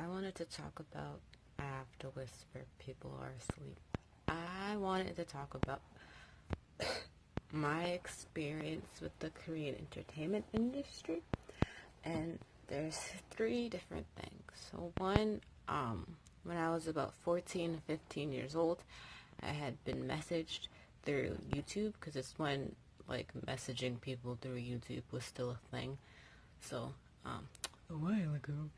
wanted to talk about, I have to whisper, people are asleep. I wanted to talk about my experience with the Korean entertainment industry. And there's three different things. So one, when I was about 14 to 15 years old, I had been messaged through YouTube, because it's when like messaging people through YouTube was still a thing. So, a while ago,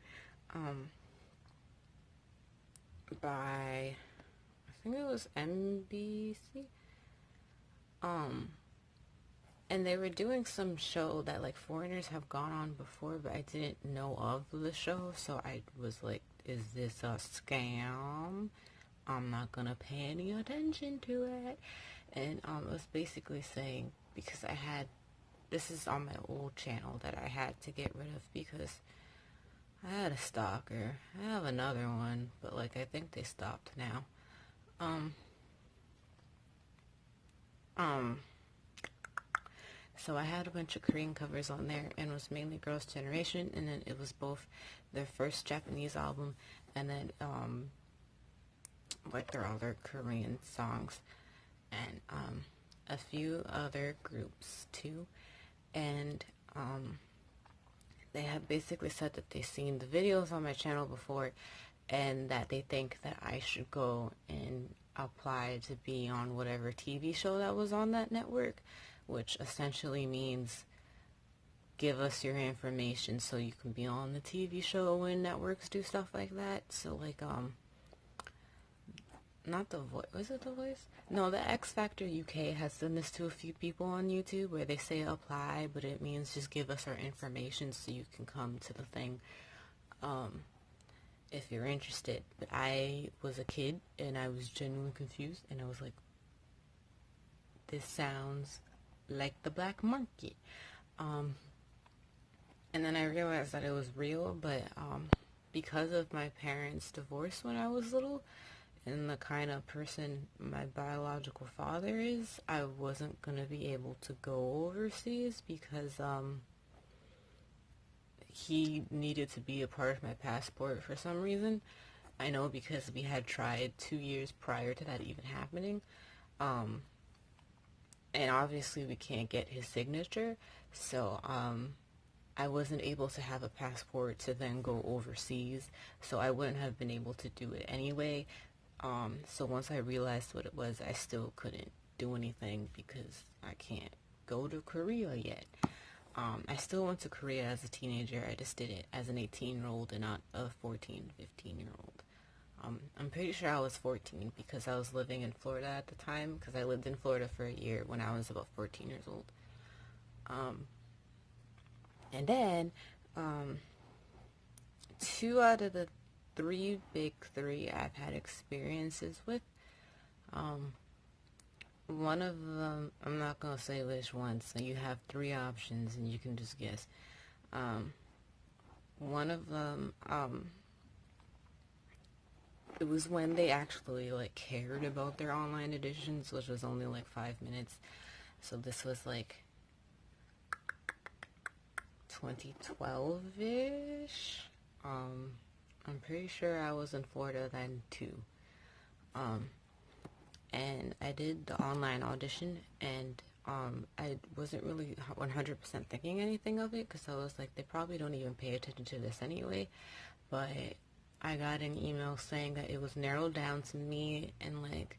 by, I think it was NBC, and they were doing some show that like foreigners have gone on before, but I didn't know of the show, so I was like, is this a scam? I'm not gonna pay any attention to it. And it was basically saying, because this is on my old channel that I had to get rid of because I had a stalker. I have another one, but like I think they stopped now. So I had a bunch of Korean covers on there, and it was mainly Girls' Generation, and then it was both their first Japanese album and then like their other Korean songs, and a few other groups too. And they have basically said that they've seen the videos on my channel before, and that they think that I should go and apply to be on whatever TV show that was on that network, which essentially means give us your information so you can be on the TV show when networks do stuff like that. So like not The Voice, was it The Voice? No, the X Factor UK has done this to a few people on YouTube where they say apply, but it means just give us our information so you can come to the thing if you're interested. But I was a kid and I was genuinely confused, and I was like, this sounds like the black market. And then I realized that it was real, but because of my parents' divorce when I was little, and the kind of person my biological father is, I wasn't going to be able to go overseas because he needed to be a part of my passport for some reason. I know because we had tried 2 years prior to that even happening. And obviously we can't get his signature, so I wasn't able to have a passport to then go overseas, so I wouldn't have been able to do it anyway. So once I realized what it was, I still couldn't do anything because I can't go to Korea yet. I still went to Korea as a teenager. I just did it as an 18-year-old and not a 14, 15-year-old. I'm pretty sure I was 14 because I was living in Florida at the time, because I lived in Florida for a year when I was about 14 years old. And then, 2 out of the 3 big 3 I've had experiences with. One of them, I'm not going to say which one, so you have 3 options and you can just guess. One of them, it was when they actually like cared about their online editions, which was only like 5 minutes. So this was like 2012-ish. I'm pretty sure I was in Florida then too. And I did the online audition, and I wasn't really 100% thinking anything of it, because I was like, they probably don't even pay attention to this anyway. But I got an email saying that it was narrowed down to me and like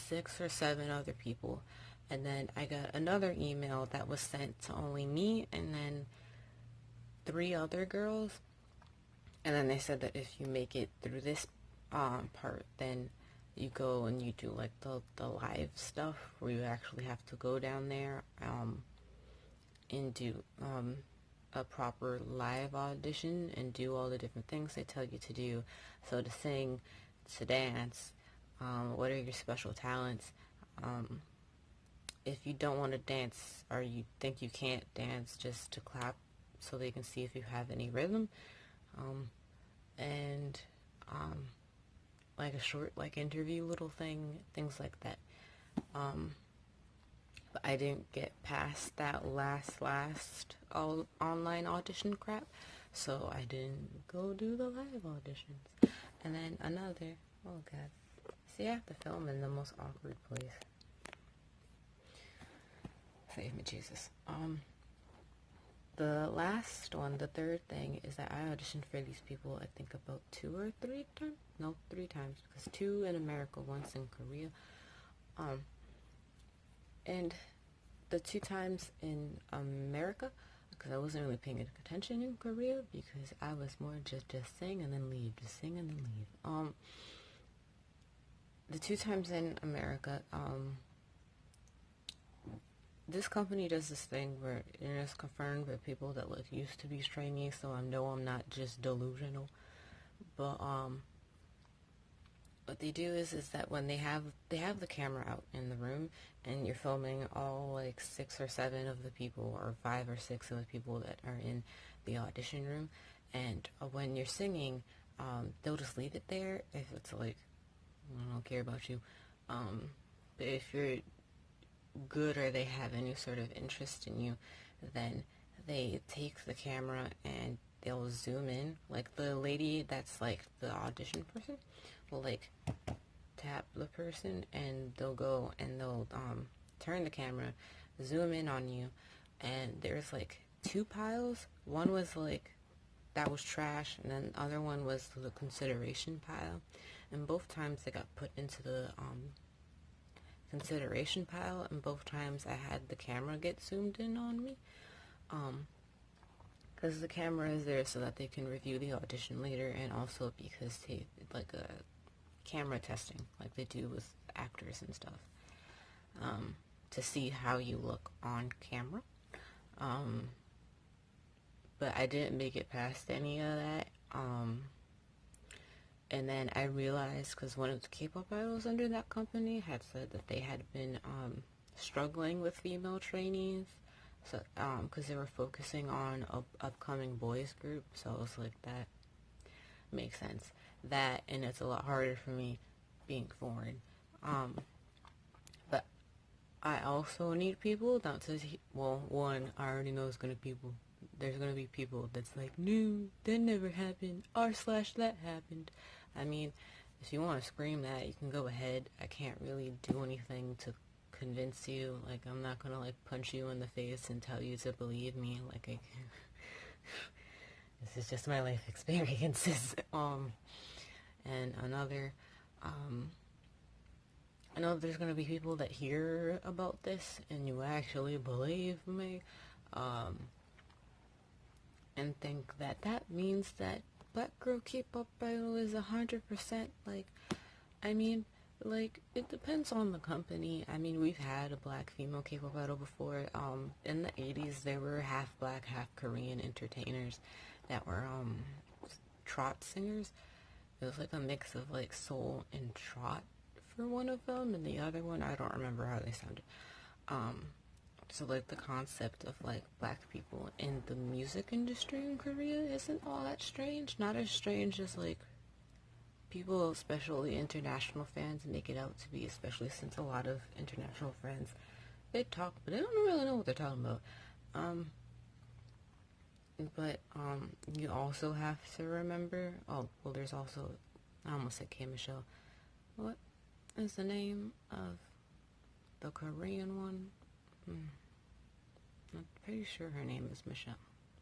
6 or 7 other people. And then I got another email that was sent to only me and then 3 other girls. And then they said that if you make it through this part, then you go and you do like the live stuff where you actually have to go down there and do a proper live audition and do all the different things they tell you to do. So to sing, to dance, what are your special talents? If you don't want to dance or you think you can't dance, just to clap so they can see if you have any rhythm. And like a short like interview little thing, things like that. But I didn't get past that last online audition crap, so I didn't go do the live auditions. And then another, oh god, see, I have to film in the most awkward place. Save me, Jesus. The last one, the third thing, is that I auditioned for these people, I think about 2 or 3 times? No, 3 times, because 2 in America, once in Korea. And the 2 times in America, because I wasn't really paying attention in Korea, because I was more just sing and then leave, just sing and then leave. The 2 times in America, this company does this thing where it is confirmed with people that used to be trainees, so I know I'm not just delusional. But what they do is that when they have the camera out in the room and you're filming all like 6 or 7 of the people, or 5 or 6 of the people that are in the audition room, and when you're singing, they'll just leave it there if it's like, I don't care about you, but if you're good or they have any sort of interest in you, then they take the camera and they'll zoom in. Like the lady that's like the audition person will like tap the person and they'll go and they'll turn the camera, zoom in on you, and there's like 2 piles. One was like, that was trash, and then the other one was the consideration pile, and both times they got put into the consideration pile, and both times I had the camera get zoomed in on me, because the camera is there so that they can review the audition later, and also because they like a camera testing like they do with actors and stuff, to see how you look on camera. But I didn't make it past any of that. And then I realized, because one of the K-pop idols under that company had said that they had been struggling with female trainees, so because they were focusing on a upcoming boys group. So I was like, that makes sense. That, and it's a lot harder for me being foreign. But I also need people not to. Well, one, I already know there's gonna be people that's like, no, that never happened, r/that happened. I mean, if you want to scream that, you can go ahead. I can't really do anything to convince you. Like, I'm not gonna like punch you in the face and tell you to believe me. Like, this is just my life experiences. And another, I know there's gonna be people that hear about this and you actually believe me, and think that means that Black Girl K-pop idol is 100%, like, I mean, like, it depends on the company. I mean, we've had a black female K-pop idol before. In the 80s, there were half black, half Korean entertainers that were, trot singers. It was like a mix of, like, soul and trot for one of them, and the other one, I don't remember how they sounded. So, like, the concept of, like, black people in the music industry in Korea isn't all that strange. Not as strange as, like, people, especially international fans, make it out to be, especially since a lot of international friends, they talk, but they don't really know what they're talking about. But you also have to remember, oh, well, there's also, I almost said K. Michelle. What is the name of the Korean one? I'm pretty sure her name is Michelle.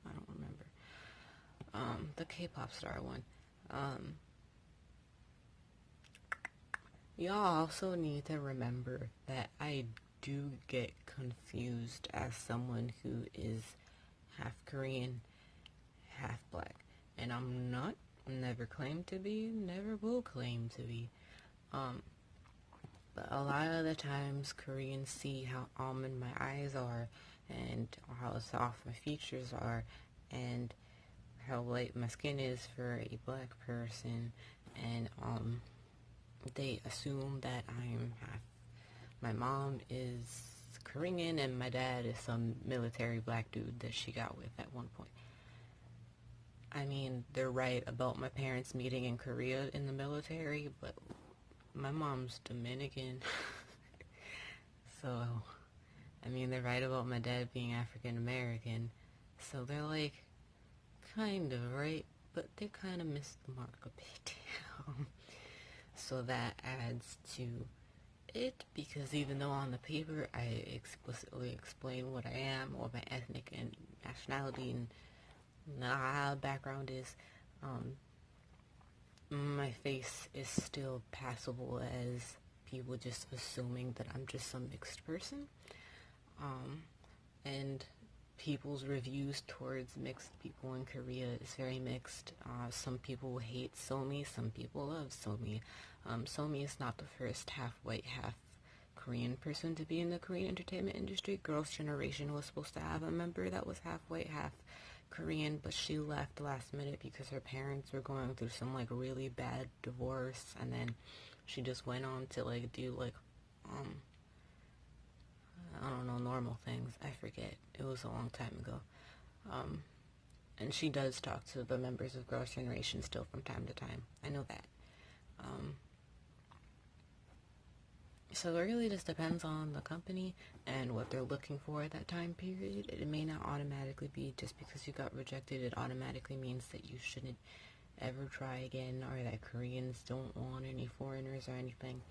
I don't remember. The K-pop star one. Y'all also need to remember that I do get confused as someone who is half Korean, half black. And I'm not, never claimed to be, never will claim to be. But a lot of the times Koreans see how almond my eyes are, and how soft my features are, and how light my skin is for a black person, and they assume that I'm half. My mom is Korean and my dad is some military black dude that she got with at one point. I mean, they're right about my parents meeting in Korea in the military, but my mom's Dominican. So, I mean, they're right about my dad being African American. So they're like kind of right, but they kind of missed the mark a bit. So that adds to it, because even though on the paper I explicitly explain what I am, what my ethnic and nationality and background is, my face is still passable as people just assuming that I'm just some mixed person. And people's reviews towards mixed people in Korea is very mixed. Some people hate Somi, some people love Somi. Somi is not the first half white, half Korean person to be in the Korean entertainment industry. Girls' Generation was supposed to have a member that was half white, half Korean, but she left last minute because her parents were going through some like really bad divorce, and then she just went on to like do like I don't know, normal things. I forget. It was a long time ago. And she does talk to the members of Girls' Generation still from time to time. I know that. So it really just depends on the company and what they're looking for at that time period. It may not automatically be just because you got rejected, it automatically means that you shouldn't ever try again, or that Koreans don't want any foreigners or anything.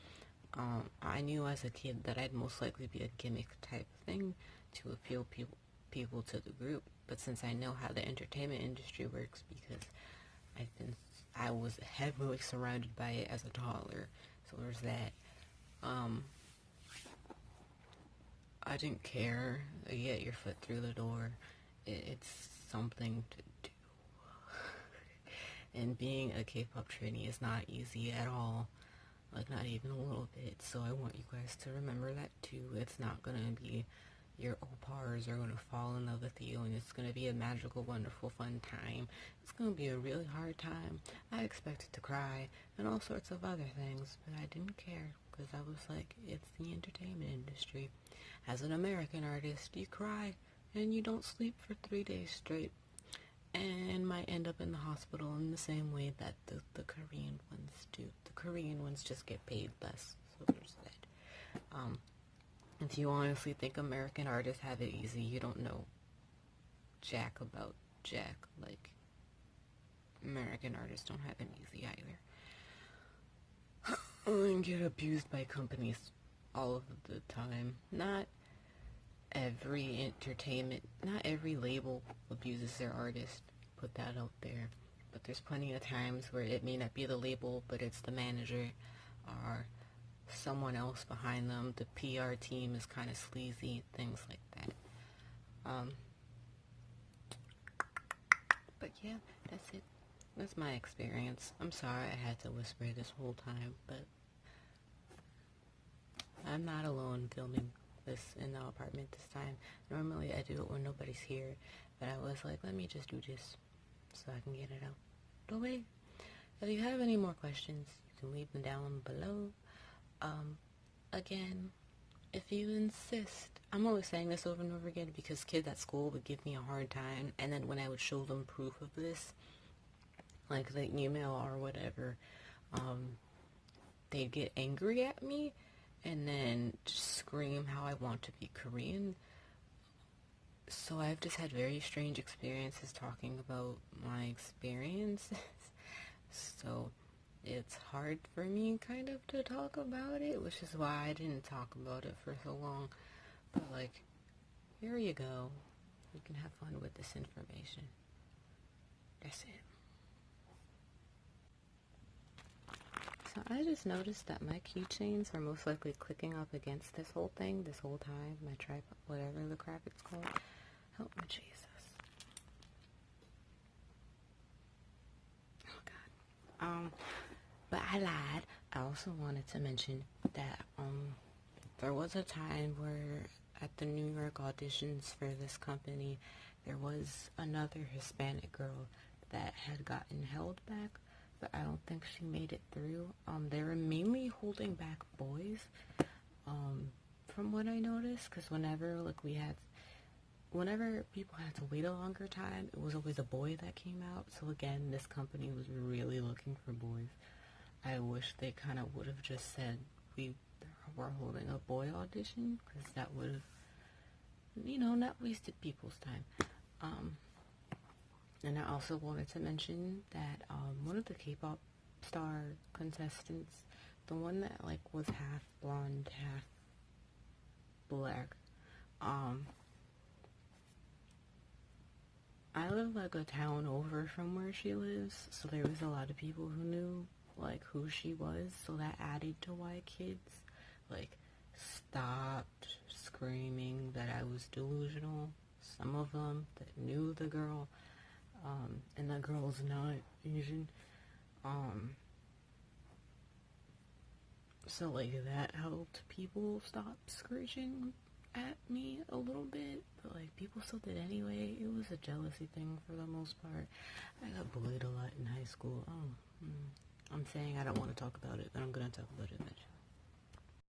I knew as a kid that I'd most likely be a gimmick type thing to appeal people to the group. But since I know how the entertainment industry works, because I was heavily surrounded by it as a toddler, so there's that. I didn't care. You get your foot through the door. It's something to do. And being a K-pop trainee is not easy at all. Like, not even a little bit. So I want you guys to remember that too. It's not gonna be your opars are gonna fall in love with you, and it's gonna be a magical, wonderful, fun time. It's gonna be a really hard time. I expected to cry and all sorts of other things, but I didn't care, because I was like, it's the entertainment industry. As an American artist, you cry and you don't sleep for 3 days straight, and might end up in the hospital in the same way that the Korean ones do. The Korean ones just get paid less, so there's that. If you honestly think American artists have it easy, you don't know jack about jack. Like, American artists don't have it easy either. And get abused by companies all of the time. Not every label abuses their artist. Put that out there. But there's plenty of times where it may not be the label, but it's the manager or someone else behind them. The PR team is kind of sleazy, things like that. But yeah, that's it. That's my experience. I'm sorry I had to whisper this whole time, but I'm not alone filming this in the apartment this time. Normally I do it when nobody's here, but I was like, let me just do this so I can get it out the way. If you have any more questions, you can leave them down below. Again, if you insist, I'm always saying this over and over again because kids at school would give me a hard time, and then when I would show them proof of this, like the email or whatever, they'd get angry at me and then just scream how I want to be Korean. So I've just had very strange experiences talking about my experiences. So it's hard for me kind of to talk about it, which is why I didn't talk about it for so long. But like, here you go. You can have fun with this information. That's it. So I just noticed that my keychains are most likely clicking up against this whole thing this whole time. My tripod, whatever the crap it's called. Help me, Jesus. Oh God. But I lied. I also wanted to mention that there was a time where at the New York auditions for this company, there was another Hispanic girl that had gotten held back, but I don't think she made it through. They were mainly holding back boys, from what I noticed, because whenever people had to wait a longer time, it was always a boy that came out. So again, this company was really looking for boys. I wish they kind of would have just said we're holding a boy audition, because that would have, not wasted people's time. And I also wanted to mention that one of the K-pop star contestants, the one that like was half blonde, half black, um, I live like a town over from where she lives, so there was a lot of people who knew like who she was, so that added to why kids like stopped screaming that I was delusional. Some of them that knew the girl, and the girl's not Asian. Um, so like that helped people stop screeching at me a little bit, but like people still did anyway. It was a jealousy thing for the most part. I got bullied a lot in high school. I'm saying I don't want to talk about it, but I'm gonna talk about it eventually.